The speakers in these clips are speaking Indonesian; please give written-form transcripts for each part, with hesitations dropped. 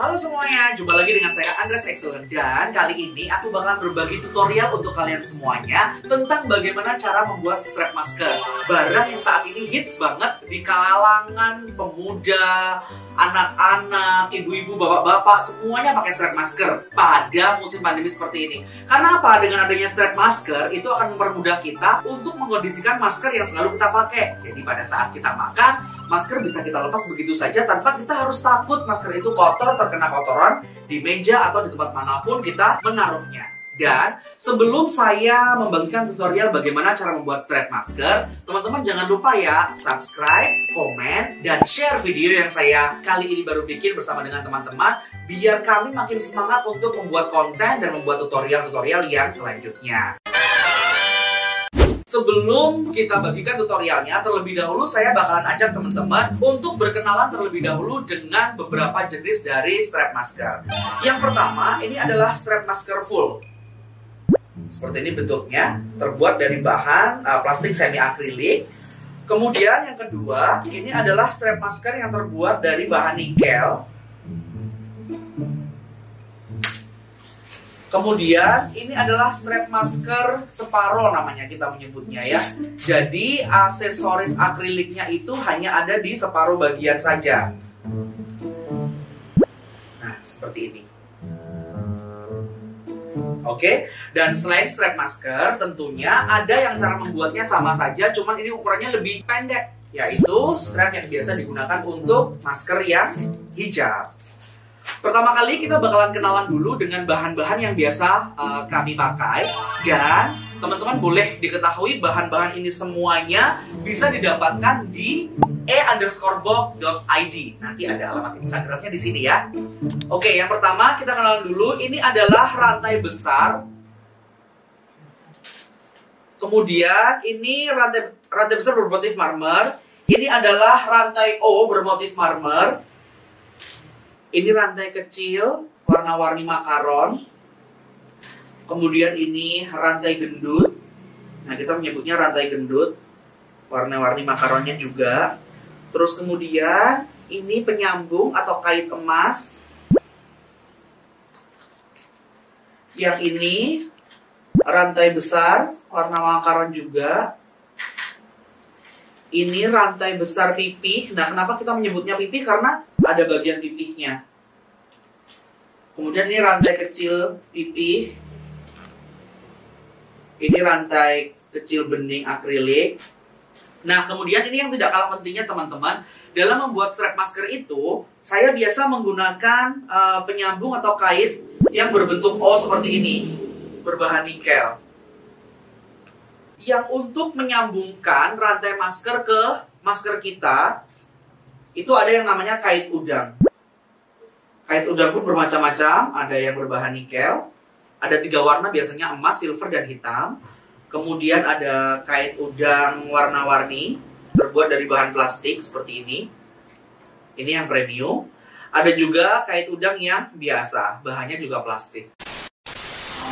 Halo semuanya, jumpa lagi dengan saya Andres Excellent. Dan kali ini aku bakalan berbagi tutorial untuk kalian semuanya tentang bagaimana cara membuat strap masker. Barang yang saat ini hits banget di kalangan pemuda, anak-anak, ibu-ibu, bapak-bapak, semuanya pakai strap masker pada musim pandemi seperti ini. Karena apa? Dengan adanya strap masker, itu akan mempermudah kita untuk mengkondisikan masker yang selalu kita pakai. Jadi pada saat kita makan, masker bisa kita lepas begitu saja tanpa kita harus takut masker itu kotor, terkena kotoran di meja atau di tempat manapun kita menaruhnya. Dan sebelum saya membagikan tutorial bagaimana cara membuat strap masker, teman-teman jangan lupa ya subscribe, komen, dan share video yang saya kali ini baru bikin bersama dengan teman-teman, biar kami makin semangat untuk membuat konten dan membuat tutorial-tutorial yang selanjutnya. Sebelum kita bagikan tutorialnya, terlebih dahulu saya bakalan ajak teman-teman untuk berkenalan terlebih dahulu dengan beberapa jenis dari strap masker. Yang pertama, ini adalah strap masker full. Seperti ini bentuknya, terbuat dari bahan plastik semi akrilik. Kemudian yang kedua, ini adalah strap masker yang terbuat dari bahan nikel. Kemudian ini adalah strap masker separo namanya kita menyebutnya ya. Jadi aksesoris akriliknya itu hanya ada di separuh bagian saja. Nah, seperti ini. Oke, dan selain strap masker tentunya ada yang cara membuatnya sama saja, cuman ini ukurannya lebih pendek, yaitu strap yang biasa digunakan untuk masker yang hijab. Pertama kali kita bakalan kenalan dulu dengan bahan-bahan yang biasa kami pakai. Dan teman-teman boleh diketahui bahan-bahan ini semuanya bisa didapatkan di e_box.id. Nanti ada alamat Instagramnya di sini ya. Oke, yang pertama kita kenalan dulu. Ini adalah rantai besar. Kemudian ini rantai besar bermotif marmer. Ini adalah rantai O bermotif marmer. Ini rantai kecil, warna-warni makaron. Kemudian ini rantai gendut. Nah, kita menyebutnya rantai gendut. Warna-warni makaronnya juga. Terus kemudian ini penyambung atau kait emas. Yang ini rantai besar, warna makaron juga. Ini rantai besar pipih. Nah, kenapa kita menyebutnya pipih? Karena ada bagian pipihnya. Kemudian ini rantai kecil pipih. Ini rantai kecil bening akrilik. Nah, kemudian ini yang tidak kalah pentingnya teman-teman. Dalam membuat strap masker itu, saya biasa menggunakan penyambung atau kait yang berbentuk O seperti ini. Berbahan nikel. Yang untuk menyambungkan rantai masker ke masker kita, itu ada yang namanya kait udang. Kait udang pun bermacam-macam, ada yang berbahan nikel, ada 3 warna biasanya emas, silver, dan hitam. Kemudian ada kait udang warna-warni, terbuat dari bahan plastik seperti ini. Ini yang premium. Ada juga kait udang yang biasa, bahannya juga plastik.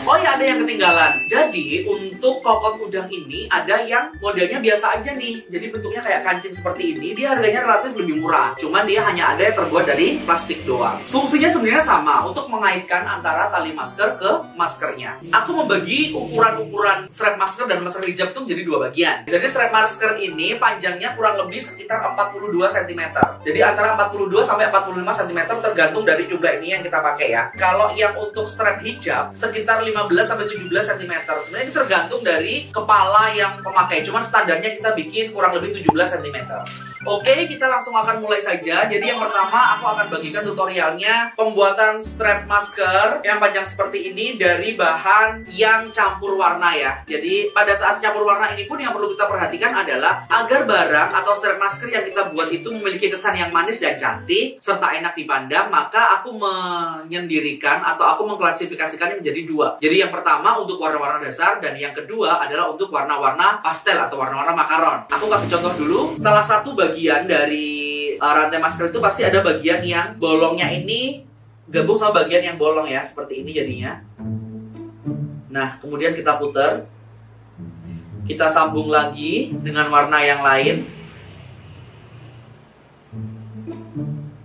Oh ya, ada yang ketinggalan. Jadi untuk kokon udang ini ada yang modelnya biasa aja nih. Jadi bentuknya kayak kancing seperti ini. Dia harganya relatif lebih murah. Cuman dia hanya ada yang terbuat dari plastik doang. Fungsinya sebenarnya sama, untuk mengaitkan antara tali masker ke maskernya. Aku membagi ukuran-ukuran strap masker dan masker hijab tuh menjadi 2 bagian. Jadi strap masker ini panjangnya kurang lebih sekitar 42 cm. Jadi antara 42 sampai 45 cm tergantung dari jumlah ini yang kita pakai ya. Kalau yang untuk strap hijab sekitar 15 sampai 17 cm. Sebenarnya ini tergantung dari kepala yang pemakai. Cuman standarnya kita bikin kurang lebih 17 cm. Oke, kita langsung akan mulai saja. Jadi yang pertama aku akan bagikan tutorialnya pembuatan strap masker yang panjang seperti ini dari bahan yang campur warna ya. Jadi pada saat campur warna ini pun yang perlu kita perhatikan adalah agar barang atau strap masker yang kita buat itu memiliki kesan yang manis dan cantik serta enak dipandang, maka aku menyendirikan atau aku mengklasifikasikannya menjadi 2. Jadi yang pertama untuk warna-warna dasar, dan yang kedua adalah untuk warna-warna pastel atau warna-warna makaron. Aku kasih contoh dulu. Salah satu bagian dari rantai masker itu pasti ada bagian yang bolongnya ini gabung sama bagian yang bolong ya, seperti ini jadinya. Nah, kemudian kita putar. Kita sambung lagi dengan warna yang lain.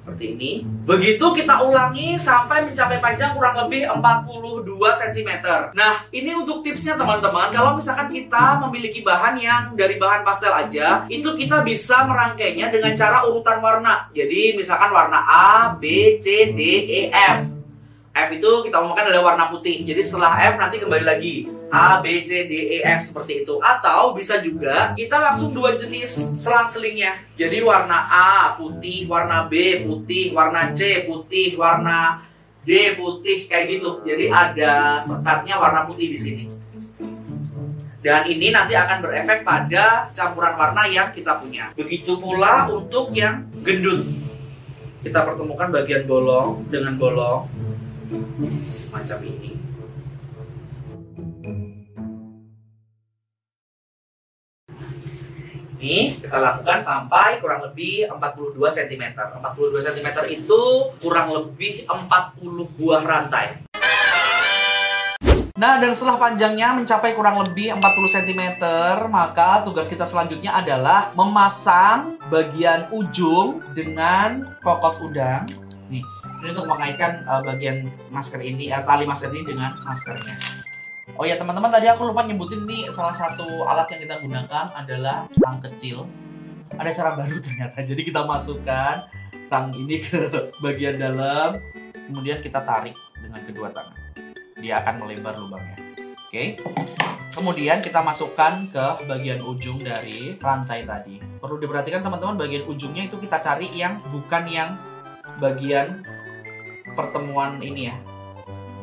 Seperti ini. Begitu kita ulangi sampai mencapai panjang kurang lebih 42 cm. Nah, ini untuk tipsnya teman-teman. Kalau misalkan kita memiliki bahan yang dari bahan pastel aja, itu kita bisa merangkainya dengan cara urutan warna. Jadi misalkan warna A, B, C, D, E, F. F itu kita umumkan adalah warna putih. Jadi setelah F nanti kembali lagi A, B, C, D, E, F seperti itu. Atau bisa juga kita langsung dua jenis selang-selingnya. Jadi warna A putih, warna B putih, warna C putih, warna D putih kayak gitu. Jadi ada sekatnya warna putih di sini. Dan ini nanti akan berefek pada campuran warna yang kita punya. Begitu pula untuk yang gendut. Kita pertemukan bagian bolong dengan bolong semacam ini. Ini kita lakukan sampai kurang lebih 42 cm. 42 cm itu kurang lebih 40 buah rantai. Nah, dan setelah panjangnya mencapai kurang lebih 40 cm, maka tugas kita selanjutnya adalah memasang bagian ujung dengan kokot udang. Nih, ini untuk mengaitkan bagian masker ini, tali masker ini dengan maskernya. Oh ya teman-teman, tadi aku lupa nyebutin nih, salah satu alat yang kita gunakan adalah tang kecil. Ada cara baru ternyata. Jadi kita masukkan tang ini ke bagian dalam, kemudian kita tarik dengan kedua tangan. Dia akan melebar lubangnya. Oke. Kemudian kita masukkan ke bagian ujung dari rantai tadi. Perlu diperhatikan teman-teman, bagian ujungnya itu kita cari yang bukan yang bagian pertemuan ini ya,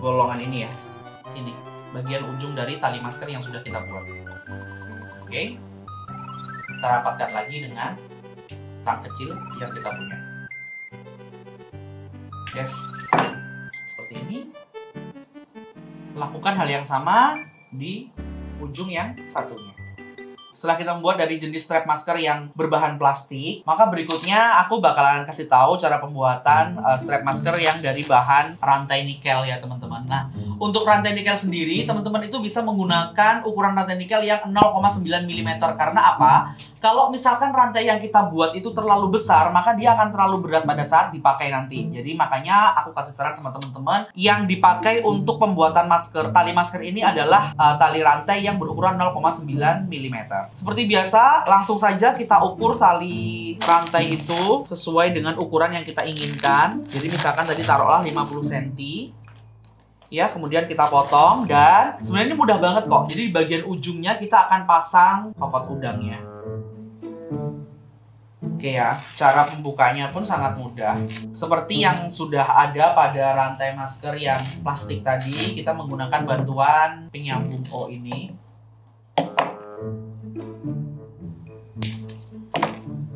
golongan ini ya, sini, bagian ujung dari tali masker yang sudah kita buat. Oke, kita rapatkan lagi dengan tang kecil yang kita punya. Yes, seperti ini. Lakukan hal yang sama di ujung yang satunya. Setelah kita membuat dari jenis strap masker yang berbahan plastik, maka berikutnya aku bakalan kasih tahu cara pembuatan strap masker yang dari bahan rantai nikel ya teman-teman. Nah, untuk rantai nikel sendiri, teman-teman itu bisa menggunakan ukuran rantai nikel yang 0,9 mm. Karena apa? Kalau misalkan rantai yang kita buat itu terlalu besar, maka dia akan terlalu berat pada saat dipakai nanti. Jadi makanya aku kasih saran sama teman-teman, yang dipakai untuk pembuatan masker, tali masker ini adalah tali rantai yang berukuran 0,9 mm. Seperti biasa, langsung saja kita ukur tali rantai itu sesuai dengan ukuran yang kita inginkan. Jadi misalkan tadi taruhlah 50 cm. Ya, kemudian kita potong dan sebenarnya ini mudah banget kok. Jadi di bagian ujungnya kita akan pasang kokot udangnya. Oke ya, cara pembukanya pun sangat mudah. Seperti yang sudah ada pada rantai masker yang plastik tadi, kita menggunakan bantuan penyambung O ini.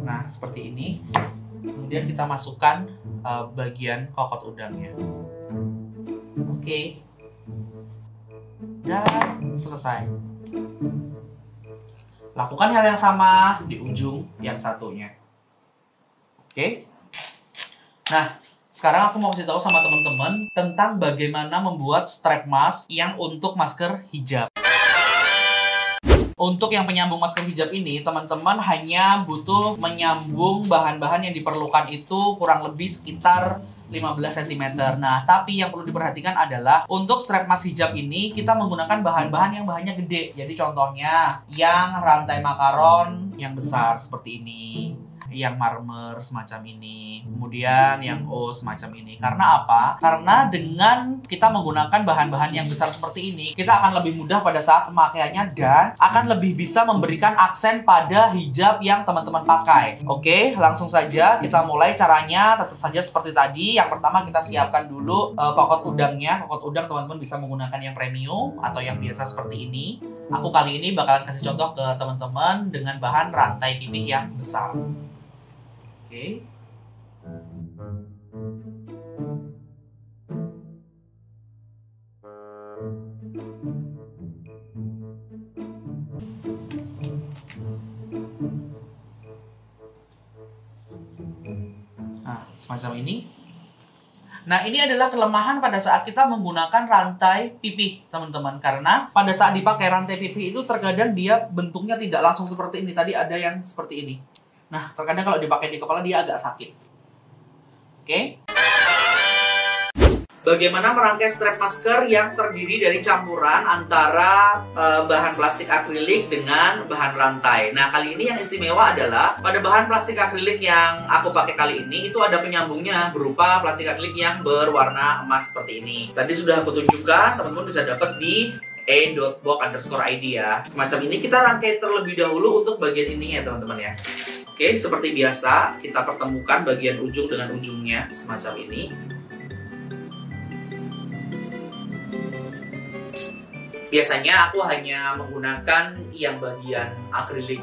Nah, seperti ini. Kemudian kita masukkan bagian kokot udangnya. Oke. Dan selesai. Lakukan hal yang sama di ujung yang satunya. Oke. Nah, sekarang aku mau kasih tahu sama teman-teman tentang bagaimana membuat strap mask yang untuk masker hijab. Untuk yang penyambung masker hijab ini, teman-teman hanya butuh menyambung bahan-bahan yang diperlukan itu kurang lebih sekitar 15 cm. Nah, tapi yang perlu diperhatikan adalah untuk strap mask hijab ini kita menggunakan bahan-bahan yang bahannya gede. Jadi contohnya yang rantai makaron yang besar seperti ini, yang marmer semacam ini, kemudian yang O semacam ini. Karena apa? Karena dengan kita menggunakan bahan-bahan yang besar seperti ini, kita akan lebih mudah pada saat pemakaiannya dan akan lebih bisa memberikan aksen pada hijab yang teman-teman pakai. Oke, langsung saja kita mulai. Caranya tetap saja seperti tadi. Yang pertama kita siapkan dulu kokot udangnya. Kokot udang teman-teman bisa menggunakan yang premium atau yang biasa seperti ini. Aku kali ini bakalan kasih contoh ke teman-teman dengan bahan rantai pipih yang besar. Oke. Nah, semacam ini. Nah, ini adalah kelemahan pada saat kita menggunakan rantai pipih, teman-teman. Karena pada saat dipakai rantai pipih itu terkadang dia bentuknya tidak langsung seperti ini. Tadi ada yang seperti ini. Nah, terkadang kalau dipakai di kepala dia agak sakit. Oke. Bagaimana merangkai strap masker yang terdiri dari campuran antara bahan plastik akrilik dengan bahan rantai. Nah, kali ini yang istimewa adalah pada bahan plastik akrilik yang aku pakai kali ini itu ada penyambungnya berupa plastik akrilik yang berwarna emas seperti ini. Tadi sudah aku tunjukkan, teman-teman bisa dapat di e.box_id ya. Semacam ini kita rangkai terlebih dahulu untuk bagian ini ya teman-teman ya. Oke, seperti biasa kita pertemukan bagian ujung dengan ujungnya semacam ini. Biasanya aku hanya menggunakan yang bagian akrilik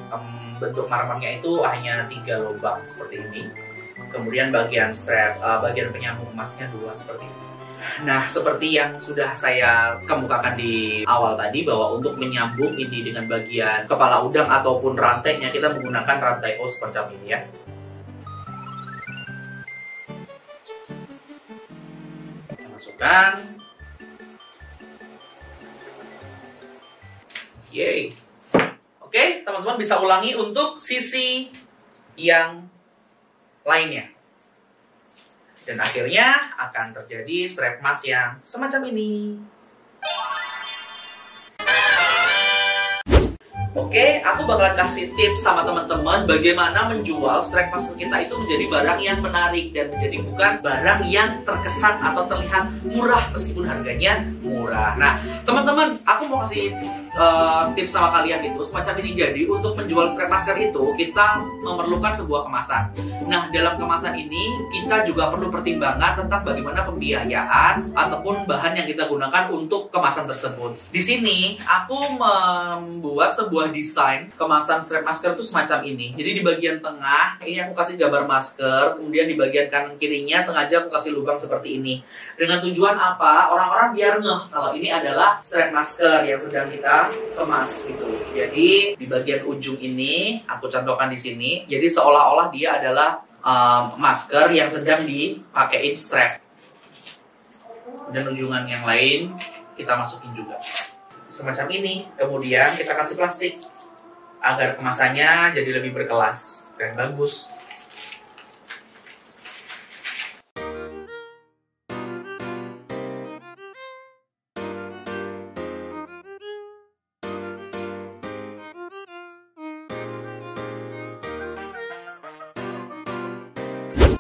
bentuk marmernya itu hanya 3 lubang seperti ini. Kemudian bagian strap, bagian penyambung emasnya 2 seperti ini. Nah, seperti yang sudah saya kemukakan di awal tadi bahwa untuk menyambung ini dengan bagian kepala udang ataupun rantainya kita menggunakan rantai O seperti ini ya. Kita masukkan. Yeay. Oke, teman-teman bisa ulangi untuk sisi yang lainnya. Dan akhirnya akan terjadi strap mask yang semacam ini. Oke, aku bakalan kasih tips sama teman-teman bagaimana menjual strap masker kita itu menjadi barang yang menarik dan menjadi bukan barang yang terkesan atau terlihat murah meskipun harganya murah. Nah, teman-teman, aku mau kasih tips sama kalian itu semacam ini. Jadi, untuk menjual strap masker itu kita memerlukan sebuah kemasan. Nah, dalam kemasan ini kita juga perlu pertimbangan tentang bagaimana pembiayaan ataupun bahan yang kita gunakan untuk kemasan tersebut. Di sini aku membuat sebuah desain kemasan strap masker itu semacam ini. Jadi di bagian tengah ini aku kasih gambar masker, kemudian di bagian kanan kirinya sengaja aku kasih lubang seperti ini. Dengan tujuan apa? Orang-orang biar ngeh kalau ini adalah strap masker yang sedang kita kemas gitu. Jadi di bagian ujung ini aku contohkan di sini. Jadi seolah-olah dia adalah masker yang sedang dipakein strap. Dan ujungan yang lain kita masukin juga semacam ini. Kemudian kita kasih plastik agar kemasannya jadi lebih berkelas dan bagus.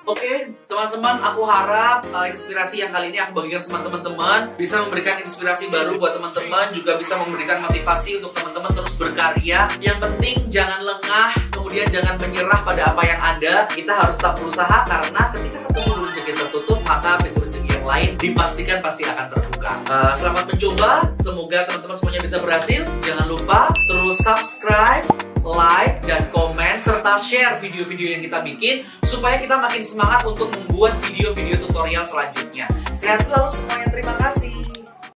Oke, teman-teman, aku harap inspirasi yang kali ini aku bagikan sama teman-teman bisa memberikan inspirasi baru buat teman-teman, juga bisa memberikan motivasi untuk teman-teman terus berkarya. Yang penting jangan lengah, kemudian jangan menyerah pada apa yang ada. Kita harus tetap berusaha karena ketika satu pintu rezeki tertutup, maka pintu rezeki yang lain dipastikan pasti akan terbuka. Selamat mencoba, semoga teman-teman semuanya bisa berhasil. Jangan lupa terus subscribe, like, dan komen, serta share video-video yang kita bikin supaya kita makin semangat untuk membuat video-video tutorial selanjutnya. Sehat selalu semuanya, terima kasih.